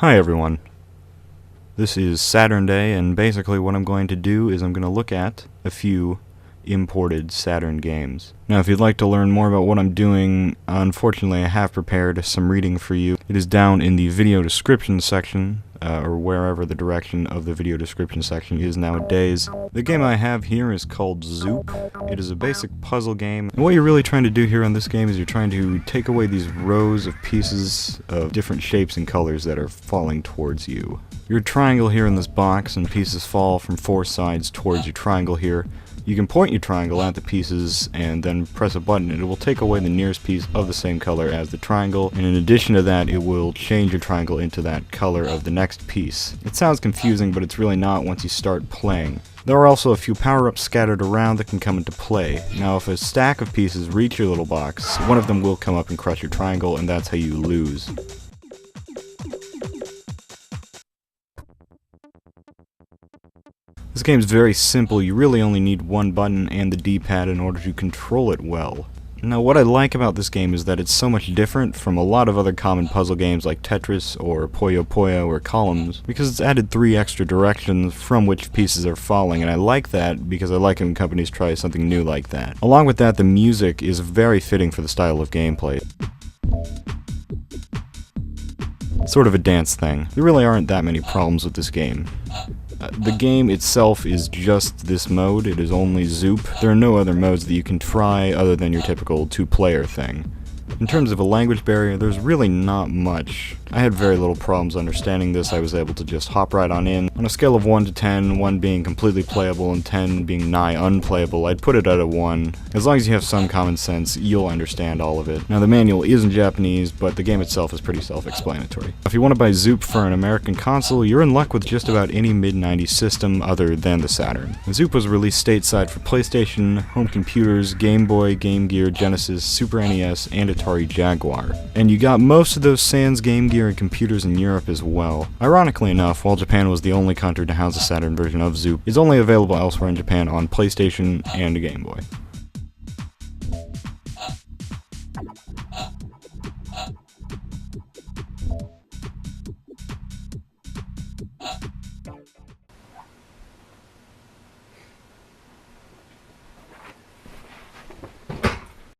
Hi everyone, this is Saturnday, and basically what I'm going to do is I'm going to look at a few imported Saturn games. Now if you'd like to learn more about what I'm doing, unfortunately I have prepared some reading for you. It is down in the video description section, or wherever the direction of the video description section is nowadays. The game I have here is called Zoop. It is a basic puzzle game, and what you're really trying to do here on this game is you're trying to take away these rows of pieces of different shapes and colors that are falling towards you. You're a triangle here in this box, and pieces fall from four sides towards your triangle here. You can point your triangle at the pieces and then press a button and it will take away the nearest piece of the same color as the triangle, and in addition to that it will change your triangle into that color of the next piece. It sounds confusing, but it's really not once you start playing. There are also a few power-ups scattered around that can come into play. Now if a stack of pieces reach your little box, one of them will come up and crush your triangle, and that's how you lose. This game is very simple. You really only need one button and the D-pad in order to control it well. Now what I like about this game is that it's so much different from a lot of other common puzzle games like Tetris or Puyo Puyo or Columns, because it's added 3 extra directions from which pieces are falling, and I like that because I like it when companies try something new like that. Along with that, the music is very fitting for the style of gameplay. It's sort of a dance thing. There really aren't that many problems with this game. The game itself is just this mode. It is only Zoop. There are no other modes that you can try other than your typical 2-player thing. In terms of a language barrier, there's really not much. I had very little problems understanding this. I was able to just hop right on in. On a scale of 1 to 10, 1 being completely playable and 10 being nigh unplayable, I'd put it at a 1. As long as you have some common sense, you'll understand all of it. Now the manual is in Japanese, but the game itself is pretty self-explanatory. If you want to buy Zoop for an American console, you're in luck with just about any mid-90s system other than the Saturn. Zoop was released stateside for PlayStation, home computers, Game Boy, Game Gear, Genesis, Super NES, and Atari Jaguar. And you got most of those sans Game Gear and computers in Europe as well. Ironically enough, while Japan was the only country to house a Saturn version of Zoop, it's only available elsewhere in Japan on PlayStation and Game Boy.